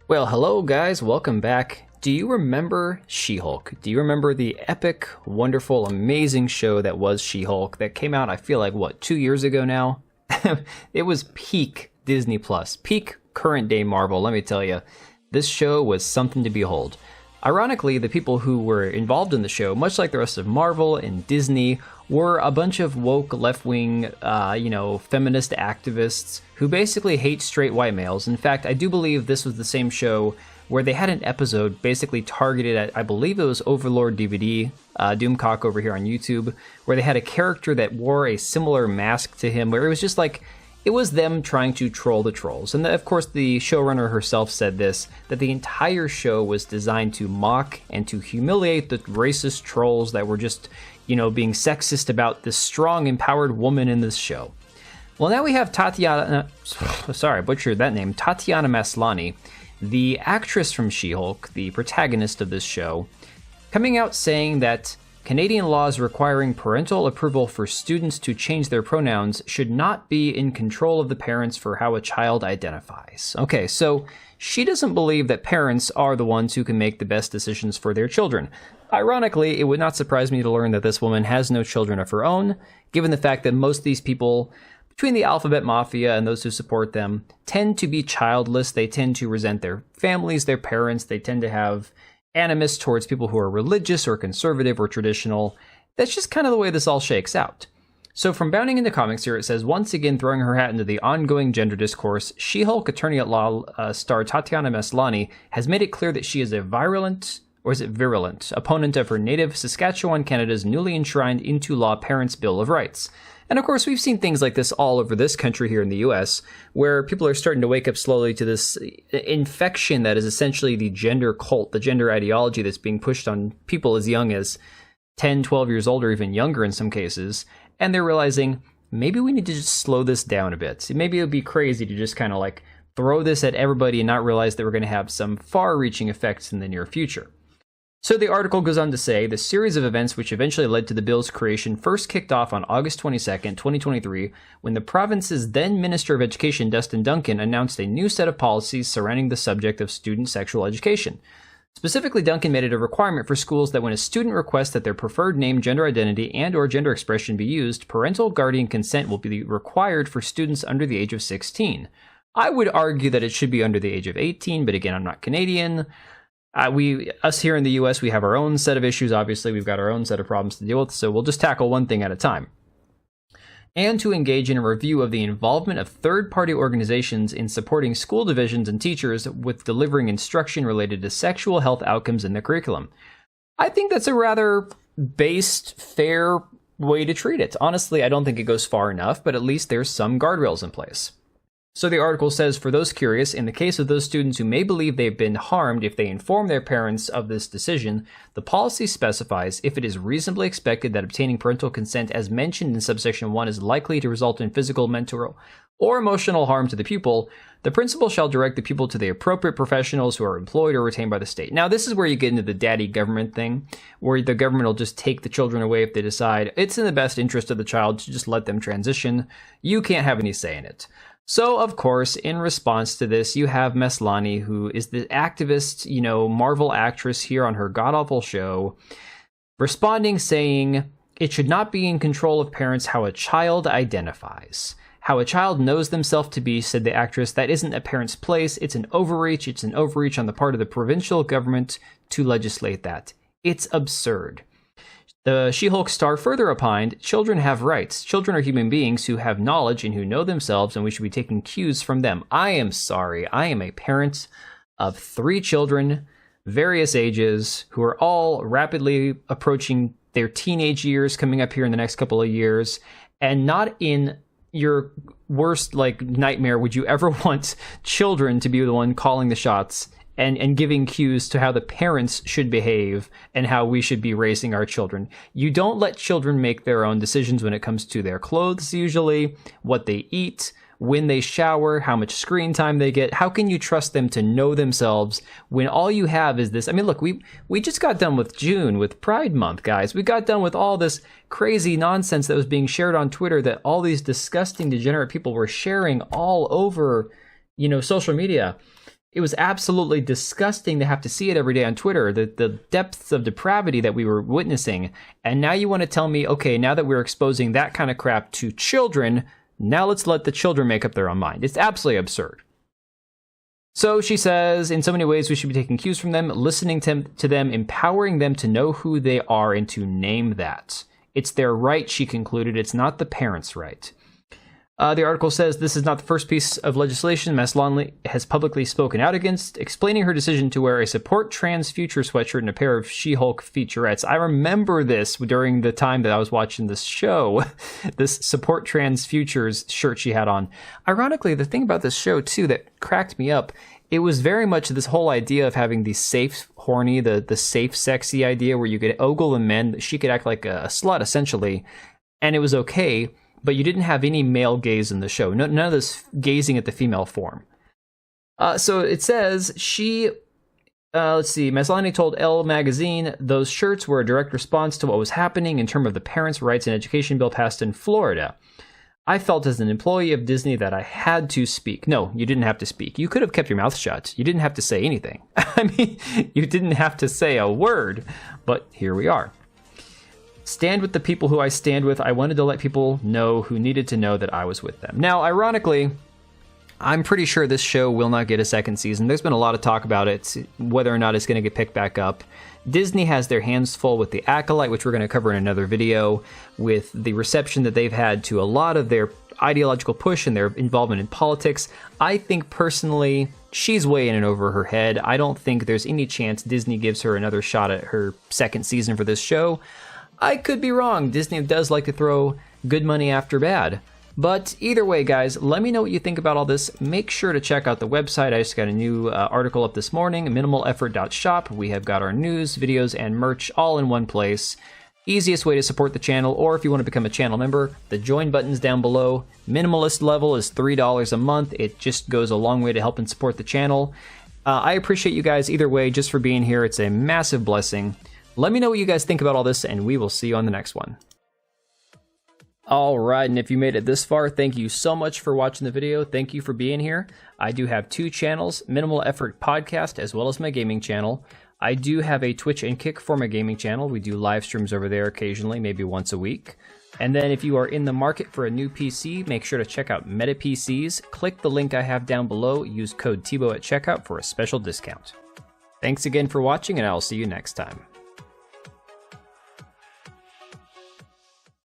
Well, hello guys, welcome back. Do you remember She-Hulk? Do you remember the epic, wonderful, amazing show that was She-Hulk that came out, I feel like, what, 2 years ago now? It was peak Disney Plus, peak current day Marvel, let me tell you. This show was something to behold. Ironically, the people who were involved in the show, much like the rest of Marvel and Disney, were a bunch of woke, left-wing, feminist activists who basically hate straight white males. In fact, I do believe this was the same show where they had an episode basically targeted at, I believe it was Overlord DVD, Doomcock over here on YouTube, where they had a character that wore a similar mask to him, where it was just like, it was them trying to troll the trolls. And of course, the showrunner herself said this, that the entire show was designed to mock and to humiliate the racist trolls that were just, being sexist about this strong, empowered woman in this show. Well, now we have Tatiana Maslany, the actress from She-Hulk, the protagonist of this show, coming out saying that Canadian laws requiring parental approval for students to change their pronouns should not be in control of the parents for how a child identifies. Okay, so she doesn't believe that parents are the ones who can make the best decisions for their children. Ironically, it would not surprise me to learn that this woman has no children of her own, given the fact that most of these people, between the Alphabet Mafia and those who support them, tend to be childless. They tend to resent their families, their parents. They tend to have animus towards people who are religious or conservative or traditional. That's just kind of the way this all shakes out. So from Bounding into Comics here, it says, once again throwing her hat into the ongoing gender discourse, She-Hulk attorney-at-law star Tatiana Maslany has made it clear that she is a virulent opponent of her native Saskatchewan, Canada's newly enshrined into law Parents' Bill of Rights. And of course, we've seen things like this all over this country here in the US, where people are starting to wake up slowly to this infection that is essentially the gender cult, the gender ideology that's being pushed on people as young as 10, 12 years old, or even younger in some cases. And they're realizing, maybe we need to just slow this down a bit. Maybe it would be crazy to just kind of like throw this at everybody and not realize that we're going to have some far-reaching effects in the near future. So the article goes on to say, the series of events which eventually led to the bill's creation first kicked off on August 22nd, 2023, when the province's then Minister of Education, Dustin Duncan, announced a new set of policies surrounding the subject of student sexual education. Specifically, Duncan made it a requirement for schools that when a student requests that their preferred name, gender identity, and or gender expression be used, parental guardian consent will be required for students under the age of 16. I would argue that it should be under the age of 18, but again, I'm not Canadian. Us here in the US, we have our own set of issues. Obviously, we've got our own set of problems to deal with, so we'll just tackle one thing at a time. And to engage in a review of the involvement of third-party organizations in supporting school divisions and teachers with delivering instruction related to sexual health outcomes in the curriculum. I think that's a rather based, fair way to treat it. Honestly, I don't think it goes far enough, but at least there's some guardrails in place. So the article says, for those curious, in the case of those students who may believe they've been harmed if they inform their parents of this decision, the policy specifies if it is reasonably expected that obtaining parental consent as mentioned in subsection 1 is likely to result in physical, mental, or emotional harm to the pupil, the principal shall direct the pupil to the appropriate professionals who are employed or retained by the state. Now, this is where you get into the daddy government thing, where the government will just take the children away if they decide it's in the best interest of the child to just let them transition. You can't have any say in it. So, of course, in response to this, you have Maslany, who is the activist, Marvel actress here on her god-awful show, responding saying, it should not be in control of parents how a child identifies. How a child knows themselves to be, said the actress, that isn't a parent's place. It's an overreach. It's an overreach on the part of the provincial government to legislate that. It's absurd. The She-Hulk star further opined, children have rights. Children are human beings who have knowledge and who know themselves, and we should be taking cues from them. I am sorry. I am a parent of 3 children, various ages, who are all rapidly approaching their teenage years, coming up here in the next couple of years, and not in your worst nightmare would you ever want children to be the one calling the shots and giving cues to how the parents should behave and how we should be raising our children. You don't let children make their own decisions when it comes to their clothes, usually, what they eat, when they shower, how much screen time they get. How can you trust them to know themselves when all you have is this? I mean, look, we just got done with June, with Pride Month, guys. We got done with all this crazy nonsense that was being shared on Twitter that all these disgusting, degenerate people were sharing all over, social media. It was absolutely disgusting to have to see it every day on Twitter, the depths of depravity that we were witnessing. And now you want to tell me, okay, now that we're exposing that kind of crap to children, now let's let the children make up their own mind. It's absolutely absurd. So she says, in so many ways, we should be taking cues from them, listening to them, empowering them to know who they are and to name that. It's their right, she concluded. It's not the parents' right. The article says this is not the first piece of legislation Maslany has publicly spoken out against, explaining her decision to wear a Support Trans Future sweatshirt and a pair of She-Hulk featurettes. I remember this during the time that I was watching this show, this Support Trans Futures shirt she had on. Ironically, the thing about this show, too, that cracked me up, it was very much this whole idea of having the safe, horny, the safe, sexy idea where you could ogle the men. She could act like a slut, essentially, and it was okay. But you didn't have any male gaze in the show. None of this gazing at the female form. So it says let's see, Maslany told Elle magazine, those shirts were a direct response to what was happening in terms of the Parents' Rights and Education bill passed in Florida. I felt as an employee of Disney that I had to speak. No, you didn't have to speak. You could have kept your mouth shut. You didn't have to say anything. I mean, you didn't have to say a word. But here we are. Stand with the people who I stand with. I wanted to let people know who needed to know that I was with them. Now, ironically, I'm pretty sure this show will not get a second season. There's been a lot of talk about it, whether or not it's going to get picked back up. Disney has their hands full with The Acolyte, which we're going to cover in another video, with the reception that they've had to a lot of their ideological push and their involvement in politics. I think personally, she's way in and over her head. I don't think there's any chance Disney gives her another shot at her second season for this show. I could be wrong. Disney does like to throw good money after bad. But either way, guys, let me know what you think about all this. Make sure to check out the website. I just got a new article up this morning, minimaleffort.shop. We have got our news, videos, and merch all in one place. Easiest way to support the channel, or if you want to become a channel member, the join button's down below. Minimalist level is $3 a month. It just goes a long way to help and support the channel. I appreciate you guys either way just for being here. It's a massive blessing. Let me know what you guys think about all this, and we will see you on the next one. All right, and if you made it this far, thank you so much for watching the video. Thank you for being here. I do have two channels, Minimal Effort Podcast, as well as my gaming channel. I do have a Twitch and Kick for my gaming channel. We do live streams over there occasionally, maybe once a week. And then if you are in the market for a new PC, make sure to check out Meta PCs. Click the link I have down below. Use code TBOW at checkout for a special discount. Thanks again for watching, and I'll see you next time.